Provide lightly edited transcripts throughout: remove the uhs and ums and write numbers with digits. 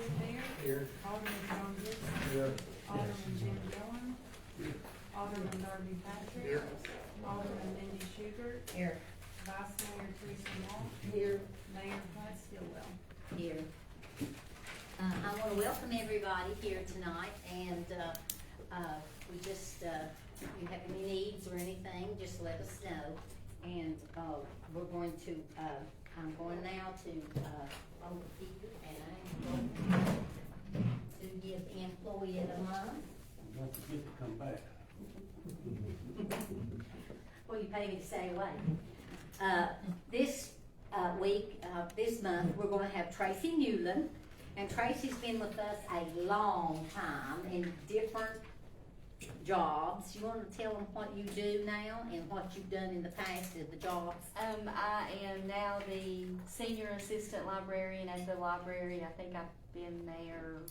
Jim Beard. Here. Alderman John Gibson. Here. Alderman Jim Dillon. Alderman Darby Patrick. Here. Alderman Mindy Schubert. Here. Vice Mayor Teresa Moore. Here. Mayor Pat Stillwell. Here. I want to welcome everybody here tonight, and we just, if you have any needs or anything, just let us know. And we're going to, I'm going now to overview, and I'm going to give the employee of the month. Don't forget to come back. Well, you pay me to stay away. This week, this month, we're gonna have Tracy Newland, and Tracy's been with us a long time in different jobs. You wanna tell them what you do now and what you've done in the past of the jobs? I am now the senior assistant librarian at the library. I think I've been there,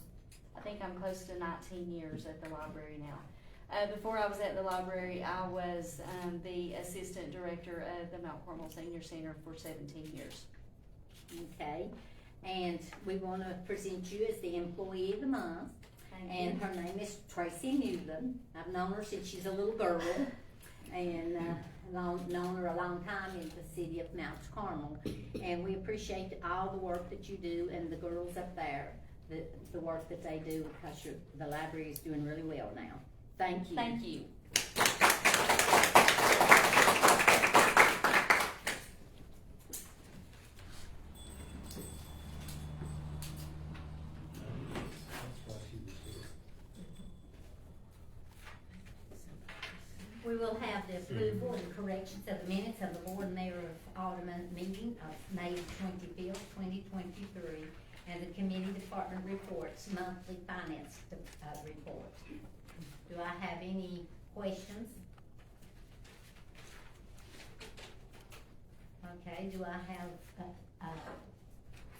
I think I'm close to 19 years at the library now. Before I was at the library, I was the assistant director of the Mount Carmel Senior Center for 17 years. Okay, and we wanna present you as the employee of the month. And her name is Tracy Newland. I've known her since she's a little girl, and known her a long time in the city of Mount Carmel. And we appreciate all the work that you do, and the girls up there, the work that they do, because the library is doing really well now. Thank you. Thank you. We will have the approval and corrections of the minutes of the Board and Mayor of Alderman meeting of May 25th, 2023, and the committee department reports, monthly finance report. Do I have any questions? Okay, do I have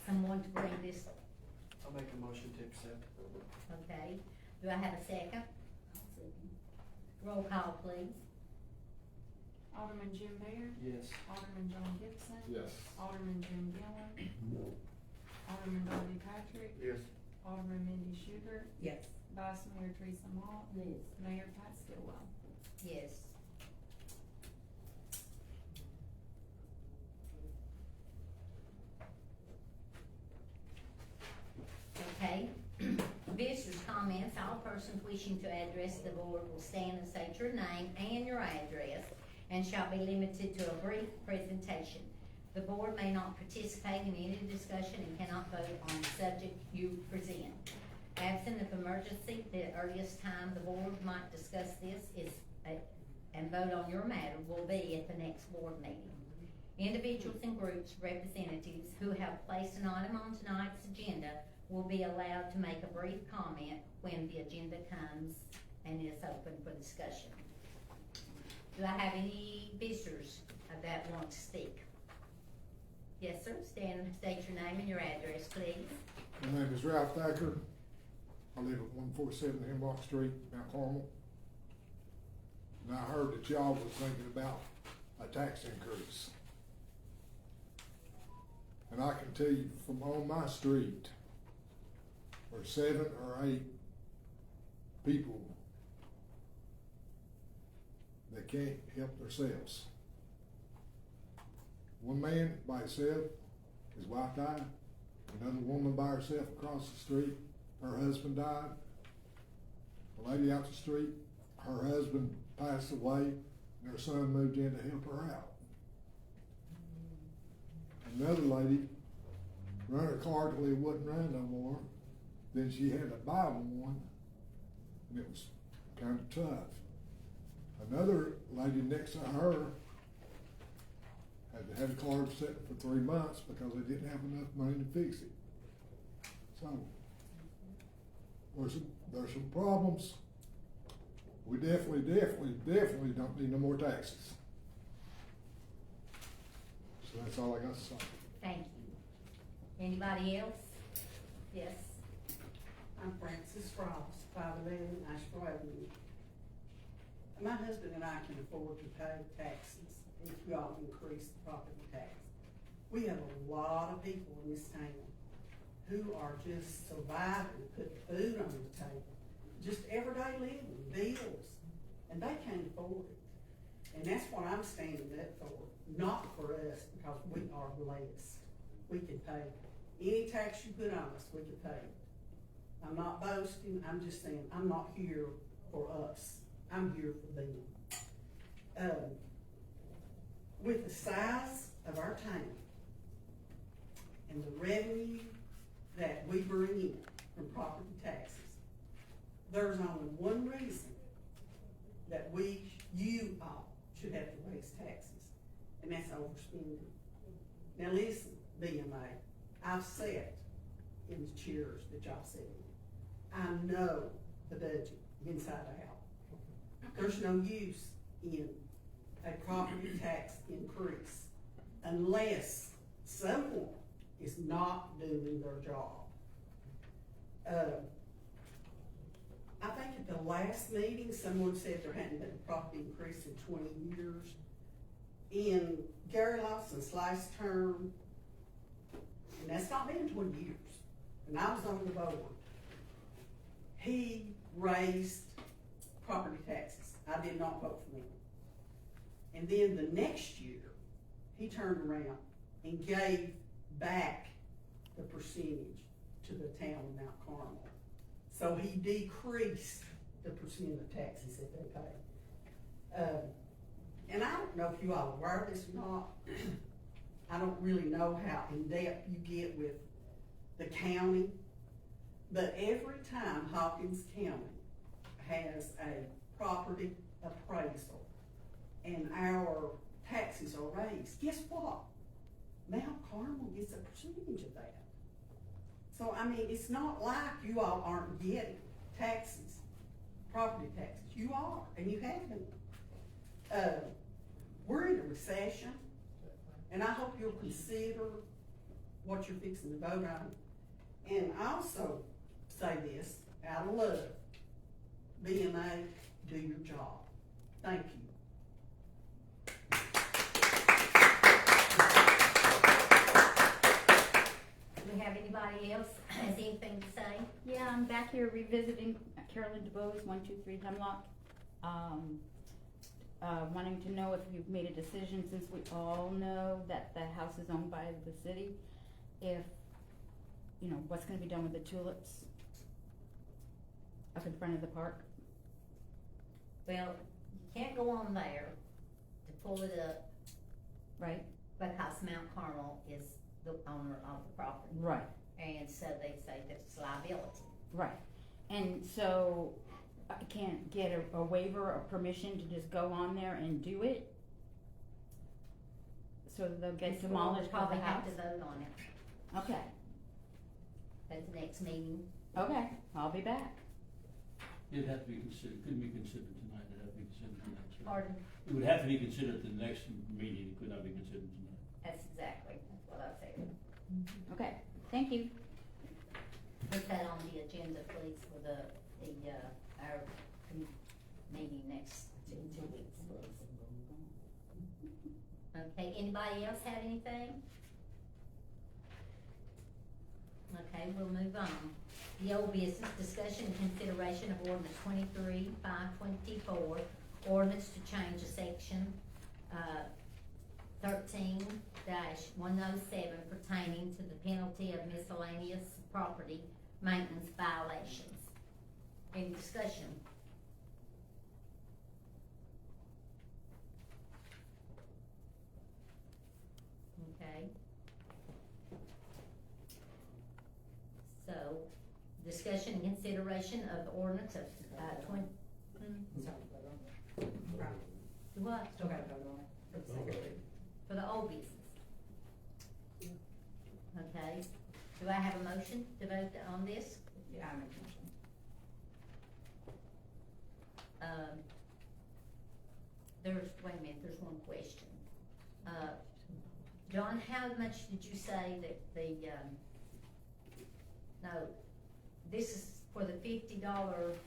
someone to bring this? I'll make a motion to accept. Okay, do I have a second? Roll call, please. Alderman Jim Beard. Yes. Alderman John Gibson. Yes. Alderman Jim Dillon. Alderman Darby Patrick. Yes. Alderman Mindy Schubert. Yes. Vice Mayor Teresa Moore. Yes. Mayor Pat Stillwell. Yes. Okay. Visitors' comments. All persons wishing to address the board will stand and state your name and your address, and shall be limited to a brief presentation. The board may not participate in any discussion and cannot vote on the subject you present. Absent of emergency, the earliest time the board might discuss this and vote on your matter will be at the next board meeting. Individuals and groups, representatives who have placed an item on tonight's agenda will be allowed to make a brief comment when the agenda comes and is open for discussion. Do I have any visitors that want to speak? Yes, sir. Stand and state your name and your address, please. My name is Ralph Thacker. I live at 147 Hemlock Street, Mount Carmel. And I heard that y'all was thinking about a tax increase. And I can tell you from on my street, there's 7 or 8 people that can't help themselves. One man by himself, his wife died. Another woman by herself across the street, her husband died. A lady out the street, her husband passed away, and her son moved in to help her out. Another lady run her car till it wouldn't run no more. Then she had to buy one, and it was kind of tough. Another lady next to her had to have a car set for 3 months because they didn't have enough money to fix it. So there's some problems. We definitely don't need no more taxes. So that's all I got to say. Thank you. Anybody else? Yes. I'm Frances Frost, 511 Asheville Avenue. My husband and I can afford to pay taxes if y'all increase the property tax. We have a lot of people in this town, who are just surviving, put food on the table, just everyday living, bills, and they can't afford it. And that's what I'm standing up for, not for us, because we are blessed. We can pay any tax you put on us, we can pay it. I'm not boasting, I'm just saying, I'm not here for us, I'm here for them. With the size of our town and the revenue that we bring in from property taxes, there's only one reason that you all should have to raise taxes, and that's overspending. Now listen, BMA, I've sat in the chairs that y'all sit in. I know the budget inside out. There's no use in a property tax increase unless someone is not doing their job. I think at the last meeting, someone said there hadn't been a property increase in 20 years. In Gary Lawson's last term, and that's not been 20 years, and I was on the board, he raised property taxes. I did not vote for him. And then the next year, he turned around and gave back the percentage to the town of Mount Carmel. So he decreased the percent of taxes that they pay. And I don't know if you all are aware of this or not. I don't really know how in depth you get with the county, but every time Hawkins County has a property appraisal and our taxes are raised, guess what? Mount Carmel gets a percentage of that. So, I mean, it's not like you all aren't getting taxes, property taxes. You are, and you have been. We're in a recession, and I hope you'll consider what you're fixing to vote on. And I also say this out of love, BMA, do your job. Thank you. Do we have anybody else has anything to say? Yeah, I'm back here revisiting Carolyn DeBose, 123 Hemlock. Wanting to know if you've made a decision, since we all know that the house is owned by the city, if, you know, what's gonna be done with the tulips up in front of the park? Well, you can't go on there to pull it up Right? because Mount Carmel is the owner of the property. Right. And so they say that it's liability. Right. And so I can't get a waiver or permission to just go on there and do it? So they'll get demolished by Probably the have house? to vote on it Okay, at the next meeting. okay, I'll be back. It'd have to be considered, couldn't be considered tonight, it'd have to be considered the next. Pardon? It would have to be considered at the next meeting, it could not be considered tonight. That's what I said. Okay, thank you. Put that on the agenda, please, for our meeting next in 2 weeks, please. Okay, anybody else have anything? Okay, we'll move on. The old business, discussion and consideration of ordinance 23-524, ordinance to change a section, 13-107 pertaining to the penalty of miscellaneous property maintenance violations. Any discussion? Okay. So, discussion and consideration of the ordinance of, 20. What? Still gotta vote on it for the second reading. For the old business. Okay, do I have a motion to vote on this? Yeah, I make a motion. Wait a minute, there's one question. John, how much did you say that no, this is for the $50,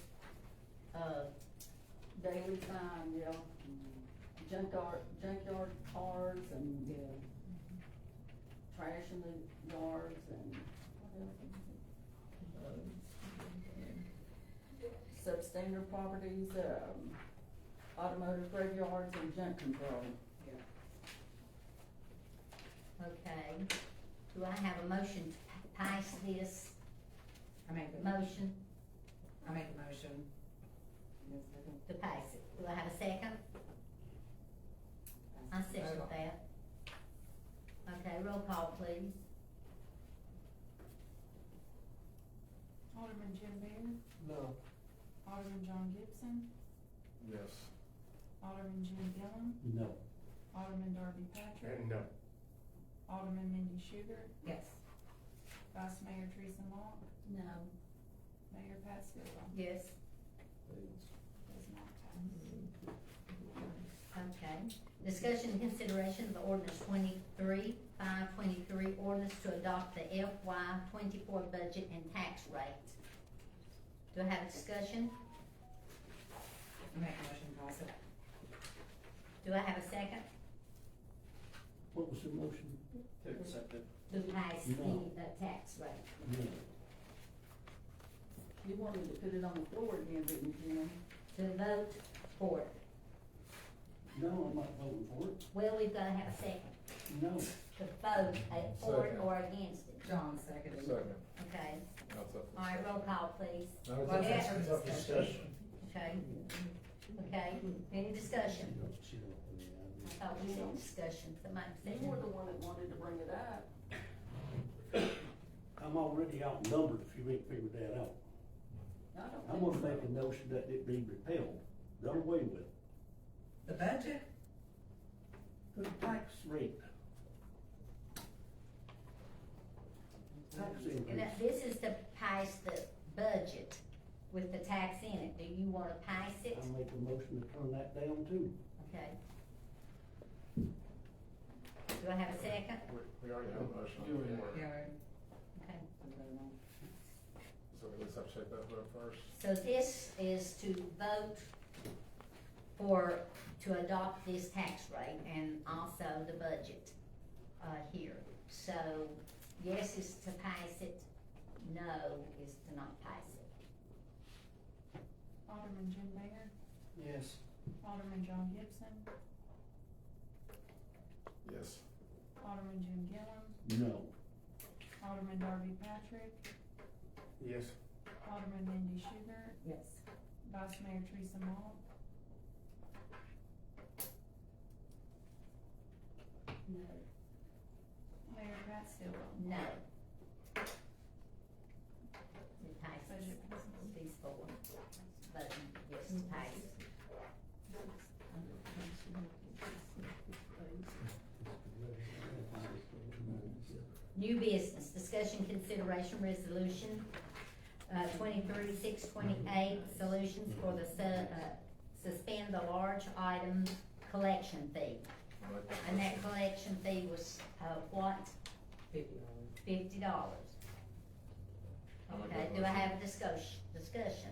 Daily time, yeah. Junkyard cars and, trash in the yards and what else? senior properties, automotive graveyards and junk control. Okay, do I have a motion to pass this I make the motion motion. to pass it? Do I have a second? I second that. Okay, roll call please. Alderman Jim Baird, No. Alderman John Gibson, Yes. Alderman Jim Gillum, No. Alderman Darby Patrick, No. Alderman Mindy Sugar, Yes. Vice Mayor Teresa Mock, No. Mayor Pat Stillwell. Yes. Does not pass. Okay. Discussion and consideration of the ordinance 23-523, ordinance to adopt the FY 24 budget and tax rate. Do I have a discussion? I make a motion to pass it. Do I have a second? What was the motion? Second. To pass the No. tax rate. No. You wanted to put it on the floor again, didn't you, Jim? To vote for it. No, I'm not voting for it. Well, we've gotta have a second. No. To vote for it Second. or against it. John seconded. Second. Okay. That's up. All right, roll call please. No, Well, it's yeah, up- it's up to discussion. Okay. Okay. Any discussion? She don't put it out. I thought we said discussion. Somebody said. You were the one that wanted to bring it up. I'm already outnumbered if you ain't figured that out. I don't I'm think gonna so. make a notion that it be repelled, done away with. The budget? The tax rate. Tax And increase. that this is to pass the budget with the tax in it. Do you wanna pass it? I make a motion to turn that down too. Okay. Do I have a second? We already have a motion. You already- Okay. So we just have to check that vote first. So this is to vote to adopt this tax rate and also the budget, here. So, yes is to pass it, no is to not pass it. Alderman Jim Baird, Yes. Alderman John Gibson, Yes. Alderman Jim Gillum, No. Alderman Darby Patrick, Yes. Alderman Mindy Sugar, Yes. Vice Mayor Teresa Mock, No. Mayor Pat Stillwell. No. It passes. Budget passes. These four, but yes, it passes. New business, discussion, consideration, resolution, 23-628, solutions for the, suspend the large item collection fee. And that collection fee was, what? $50. $50. Okay, do I have a discussion?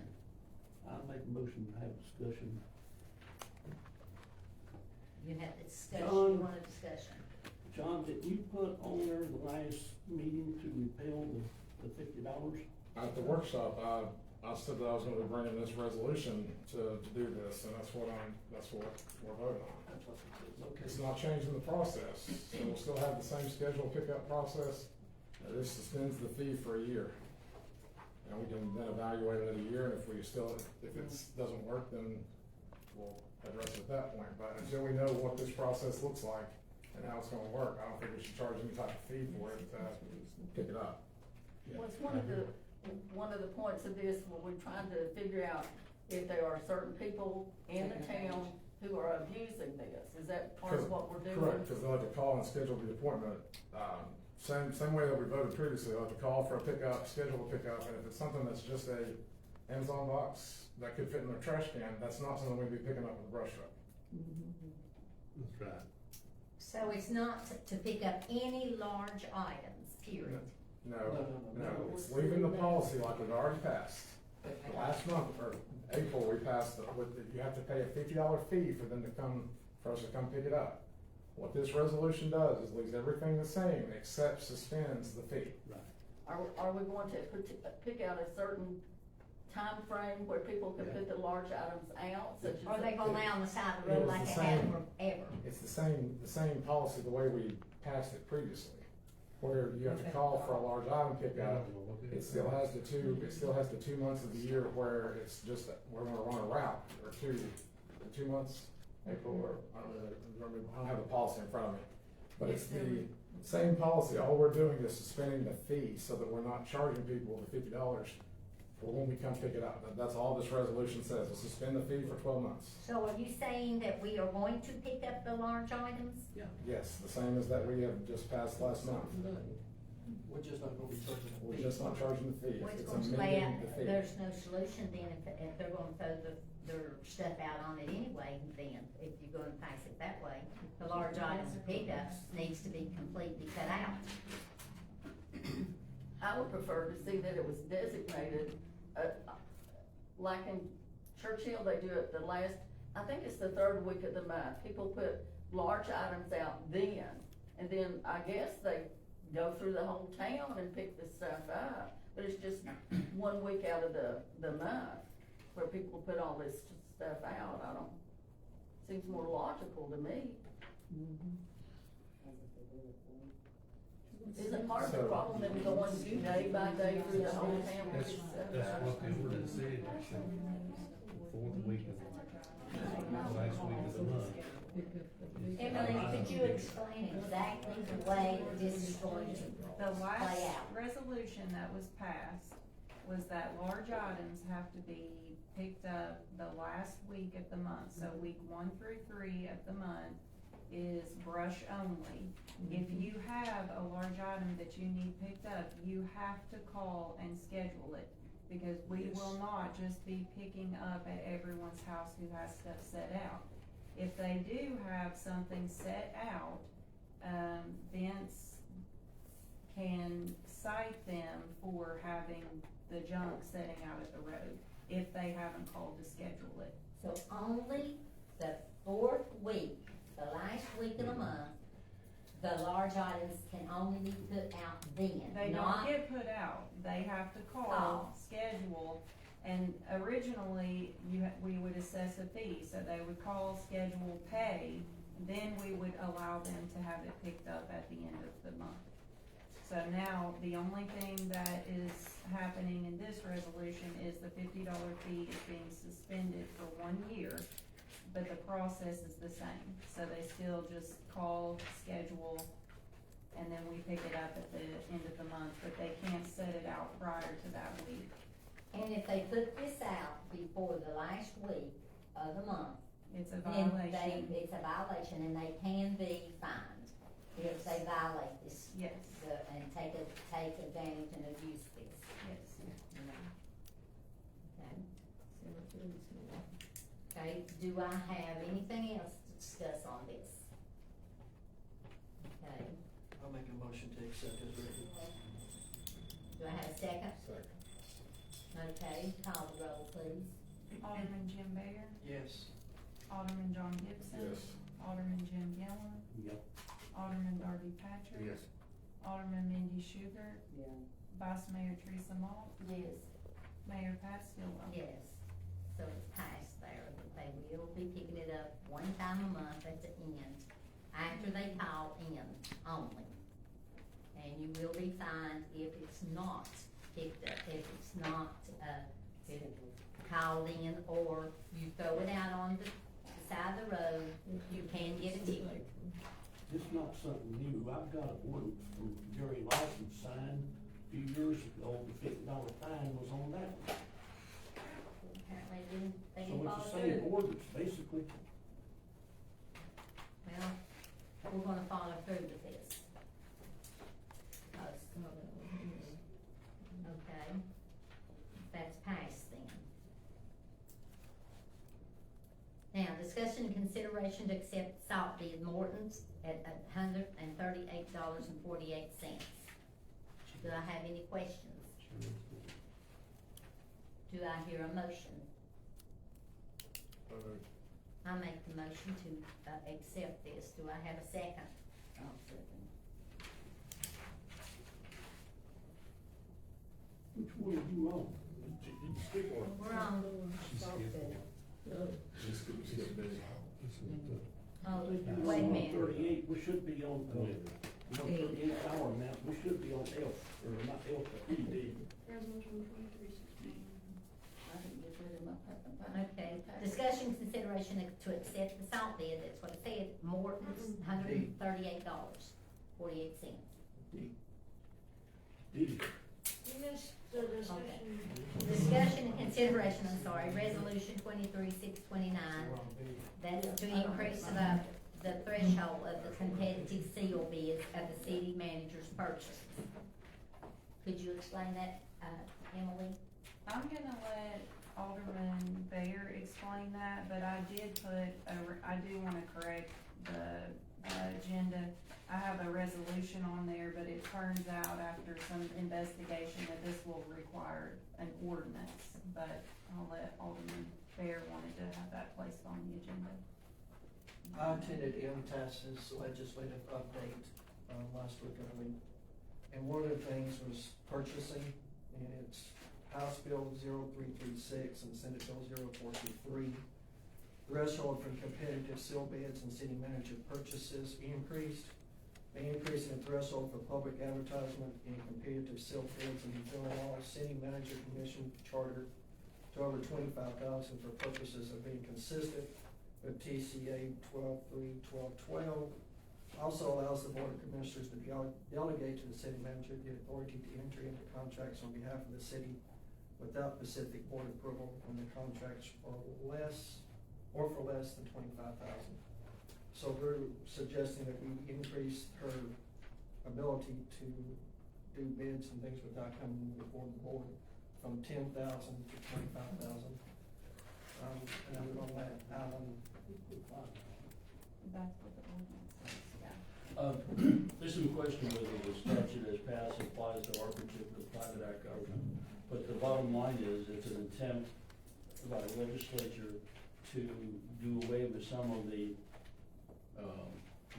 I'll make a motion to have a discussion. You have the discussion, John. you want a discussion? John, did you put on there the last meeting to repel the $50? At the workshop, I said that I was gonna be bringing this resolution to do this, and that's what we're voting on. That's what it is, It's okay. not changing the process, so we'll still have the same schedule pickup process. This suspends the fee for a year. And we can then evaluate it at a year, and if it doesn't work, then we'll address it at that point. But until we know what this process looks like and how it's gonna work, I don't think we should charge any type of fee for it to pick it up. Yeah. Well, it's one of the points of this, when we're trying to figure out if there are certain people in the town who are abusing this. Is that part of what we're doing? Correct, because they'll have to call and schedule the appointment. Same way that we voted previously, they'll have to call for a pickup, schedule a pickup, and if it's something that's just a Amazon box that could fit in their trash can, that's not something we'd be picking up with a brush truck. That's right. So it's not to pick up any large items, period? No, No. no, it's leaving the policy like we've already passed. Last month, or April, we passed, you have to pay a $50 fee for us to come pick it up. What this resolution does is leaves everything the same, except suspends the fee. Right. Are we going to pick out a certain time frame where people can put the large items out, such as? Or they gonna lay on the side of the It road was like the they have same. forever? It's the same policy, the way we passed it previously, where you have to call for a large item pickup. It still has the 2 months of the year where it's just, we're gonna run a route, or 2 months, April, or, I don't have the policy in front of me. But it's the same policy, all we're doing is suspending the fee so that we're not charging people the $50 for when we come pick it up. That's all this resolution says, is suspend the fee for 12 months. So are you saying that we are going to pick up the large items? Yes, the same as that we have just passed last month. We're just not gonna be charging a We're fee. just not charging the fee, Well, it's it's gonna lay out, amending the fee. there's no solution then if they're gonna throw their stuff out on it anyway, then, if you're gonna pass it that way. The large items pickups needs to be completely cut out. I would prefer to see that it was designated, like in Churchill, they do it the last, I think it's the third week of the month. People put large items out then, and then I guess they go through the whole town and pick the stuff up. But it's just 1 week out of the month where people put all this stuff out. Seems more logical to me. Isn't part of the problem that we're going day by day through the whole town? That's what the ordinance said, fourth week of, last week of the month. Emily, could you explain exactly the way this is going to The play last out? resolution that was passed was that large items have to be picked up the last week of the month. So week 1 through 3 of the month is brush only. If you have a large item that you need picked up, you have to call and schedule it. Because we will not just be picking up at everyone's house who has stuff set out. If they do have something set out, Vince can cite them for having the junk sitting out at the road, if they haven't called to schedule it. So only the 4th week, the last week of the month, the large items can only be put out then, They not, don't get put out, they have to Call. call, schedule, and originally, we would assess a fee, so they would call, schedule, pay, then we would allow them to have it picked up at the end of the month. So now, the only thing that is happening in this resolution is the $50 fee is being suspended for 1 year, but the process is the same. So they still just call, schedule, and then we pick it up at the end of the month, but they can't set it out prior to that week. and if they put this out before the last week of the month, It's a then violation. it's a violation and they can be fined if they violate this, Yes, and take advantage and abuse this. yes. Okay, do I have anything else to discuss on this? Okay, I'll make a motion to accept as written. do I have a second? Second. Okay, call the roll, please. Alderman Jim Bayer, Yes. Alderman John Gibson. Yes. Alderman Jim Gillen, Yep. Alderman Darby Patrick. Alderman Mindy Schubert. Vice Mayor Teresa Malt, Yes. Mayor Pat Stillwell. Yes, so it's passed there, that they will be picking it up 1 time a month at the end, after they call in only. And you will be fined if it's not picked up, if it's not, called in, or you throw it out on the side of the road, you can get a ticket. This is not something new. I've got a ordinance from Gary Lawson signed a few years ago. The $50 fine was on that one. Apparently they didn't So follow it's the same through. ordinance, basically. Well, we're gonna follow through with this. Okay, that's passed then. Now, discussion and consideration to accept salt bid Morton's at $138.48. Do I have any questions? Do I hear a motion? I make the motion to, accept this. Do I have a second? I'll second. Which one are you on? Skip one. We're on, Skip busy. oh, I think wait a on minute. 38, we should be on, we're on 38 hour now, we should be on F, or not F, but ED. Resolution 2316. I didn't get rid of my paper. Okay, discussion consideration to accept the salt bid, that's what it said, Morton's, $138.48. D. D. You missed the discussion. Discussion and consideration, I'm sorry, resolution 23-629, that's to increase the threshold of the competitive seal bids of the city manager's purchases. Could you explain that, Emily? I'm gonna let Alderman Bayer explain that, but I did put, I do wanna correct the agenda. I have a resolution on there, but it turns out after some investigation that this will require an ordinance. But I'll let Alderman Bayer wanted to have that placed on the agenda. I attended MTS's legislative update, last week, I believe. And one of the things was purchasing, and it's House Bill 0336 and Senate Bill 0423. Threshold for competitive seal bids and city manager purchases increased. They increased the threshold for public advertisement in competitive seal bids and fulfilling all city manager commission charter to over $25,000 for purposes of being consistent with TCA 12.3.12.12. Also allows the Board of Commissioners to delegate to the city manager the authority to enter into contracts on behalf of the city without specific board approval when the contracts are less than $25,000. So they're suggesting that we increase her ability to do bids and things without coming before the board from $10,000 to $25,000. And I'm gonna let Alan. That's what the ordinance says, yeah. There's some question whether the statute as passed applies to our particular private act government. But the bottom line is, it's an attempt by the legislature to do away with some of the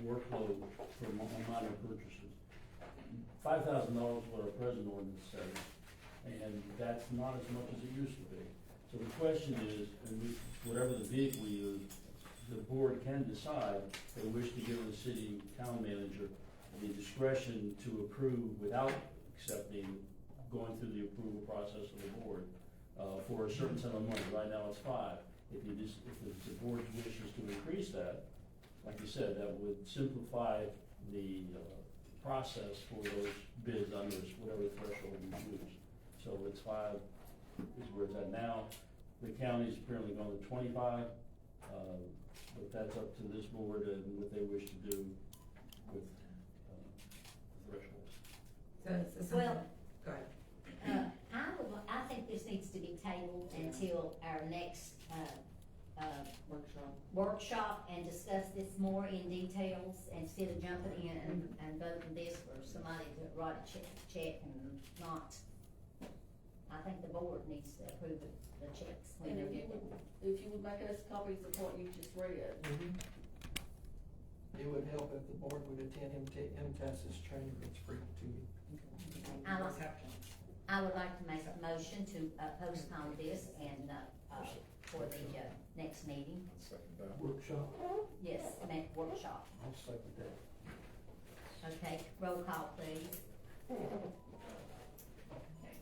workload for minor purchases. $5,000 is what our present ordinance says, and that's not as much as it used to be. So the question is, whatever the vehicle we use, the board can decide they wish to give the city town manager the discretion to approve without going through the approval process of the board, for a certain sum of money. Right now it's 5. If the board wishes to increase that, like you said, that would simplify the process for those bids under whatever threshold we choose. So it's 5 is where it's at now. The county's apparently going to 25, but that's up to this board and what they wish to do with thresholds. Well, Go ahead. I think this needs to be tabled until our next, workshop and discuss this more in details instead of jumping in and voting this for somebody to write a check and not. I think the board needs to approve the checks when And they're if you given. would, if you would make us copies of what you just read. It would help if the board would attend MTS's training, it's free to you. I would like to make a motion to postpone this and, for the, next meeting. Workshop, Yes, next workshop. I'll second that. Okay, roll call please. Okay,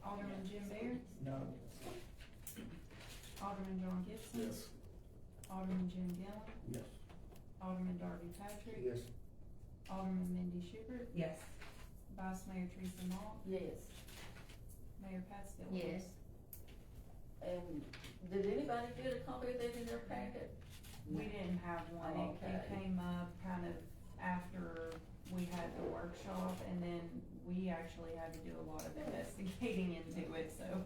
Alderman Jim Baer, No. Alderman John Gibson. Yes. Alderman Jim Gillum, Yes. Alderman Darby Patrick. Yes. Alderman Mindy Schubert, Yes. Vice Mayor Teresa Malt, Yes. Mayor Pat Stillwell. Yes. And did anybody get a copy of that in their packet? We didn't have one, it Okay. came up kind of after we had the workshop, and then we actually had to do a lot of investigating into it, so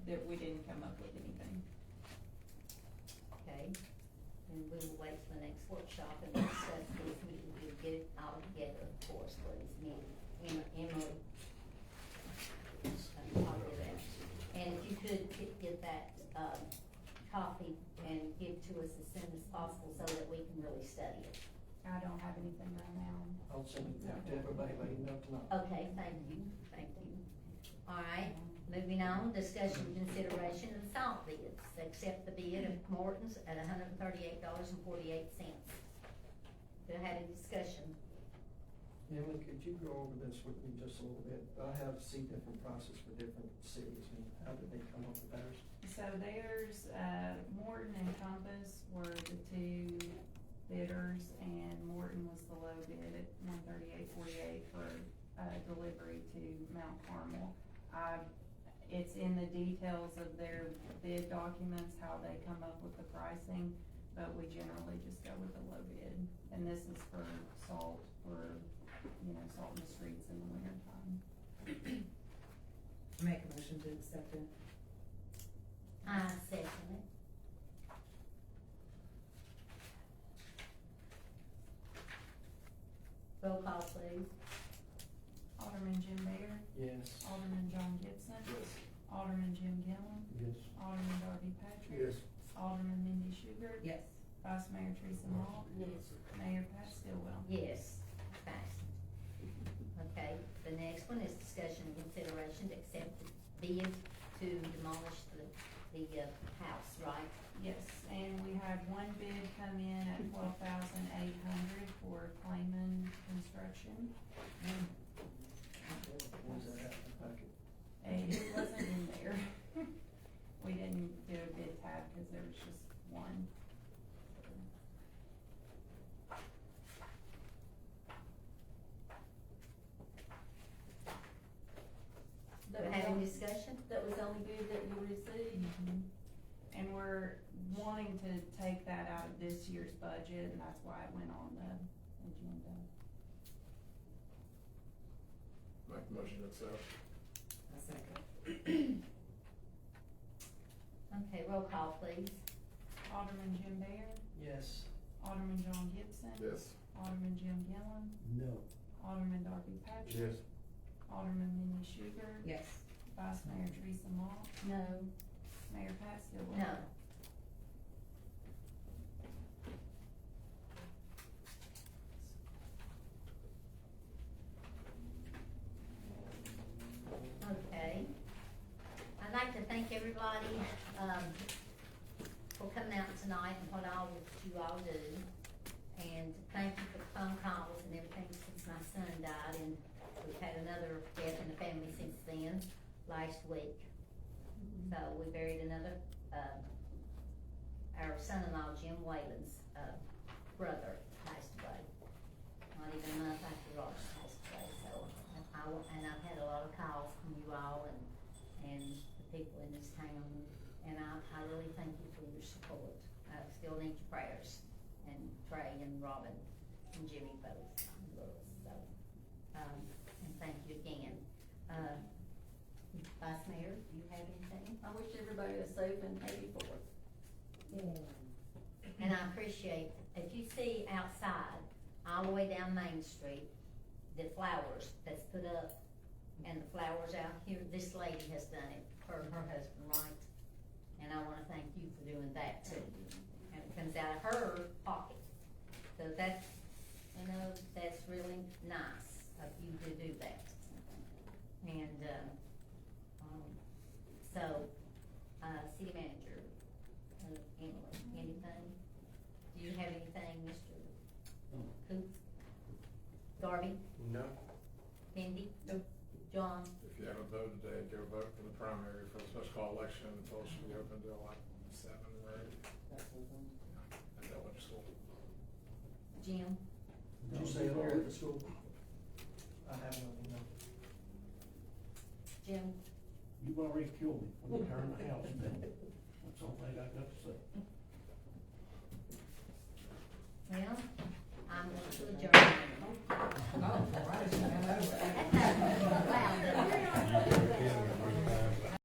that we didn't come up with anything. Okay, and we will wait for the next workshop and discuss this, we'll get it all together, of course, for this meeting. Emily. I'll do that. And if you could get that, copy and give to us as soon as possible so that we can really study it. I don't have anything right now. I'll send it to everybody, let you know tonight. Okay, thank you. All right, Moving on, discussion and consideration of salt bids. Accept the bid of Morton's at $138.48. Do I have a discussion? Emily, could you go over this with me just a little bit? I have seen different prices for different cities, and how did they come up with theirs? So there's, Morton and Compass were the two bidders, and Morton was the low bid at $138.48 for, delivery to Mount Carmel. It's in the details of their bid documents, how they come up with the pricing, but we generally just go with the low bid. And this is for salt, for, salt in the streets in the winter time. Make a motion to accept it. I second it. Roll call, please. Alderman Jim Baer, Yes. Alderman John Gibson. Yes. Alderman Jim Gillum, Yes. Alderman Darby Patrick. Yes. Alderman Mindy Schubert. Yes. Vice Mayor Teresa Mall. Yes. Mayor Pat Stillwell. Yes, passed. Okay, the next one is discussion and consideration to accept the bid to demolish the house, right? Yes, and we had one bid come in at $12,800 for Clayman Construction. Where's that at in the packet? And it wasn't in there. We didn't do a bid tab because there was just one. Do we have any discussion? That was the only bid that you received? And we're wanting to take that out of this year's budget, and that's why it went on the agenda. Make the motion to accept. I second. Okay, roll call, please. Alderman Jim Baer, Yes. Alderman John Gibson. Yes. Alderman Jim Gillum, No. Alderman Darby Patrick. Alderman Mindy Schubert. Yes. Vice Mayor Teresa Mall, No. Mayor Pat Stillwell. No. Okay. I'd like to thank everybody, for coming out tonight and what all that you all do. And thank you for the phone calls and everything since my son died, and we've had another death in the family since then, last week. So we buried another, our son-in-law, Jim Whalen's, brother passed away. Not even a month after Ross passed away, so, and I've had a lot of calls from you all and the people in this town, and I really thank you for your support. I still need your prayers, and Trey and Robin and Jimmy both, so, and thank you again. Vice Mayor, do you have anything? I wish everybody a safe and happy Fourth. And I appreciate, if you see outside, all the way down Main Street, the flowers that's put up, and the flowers out here, this lady has done it, her and her husband, right? And I wanna thank you for doing that too. And it comes out of her pocket. So that's, that's really nice of you to do that. And, City Manager, Emily, anything? Do you have anything, Mr. Coops? Darby? No. Mindy? Nope. John? If you haven't voted today, go vote for the primary for the special call election until it should be open till like 7 or 8. Yeah, at Delaware School. Jim? Did you say it here at the school? I have nothing, no. Jim? You've already killed me. I'm gonna turn the house down. That's all I got to say. Well, I'm going to adjourn.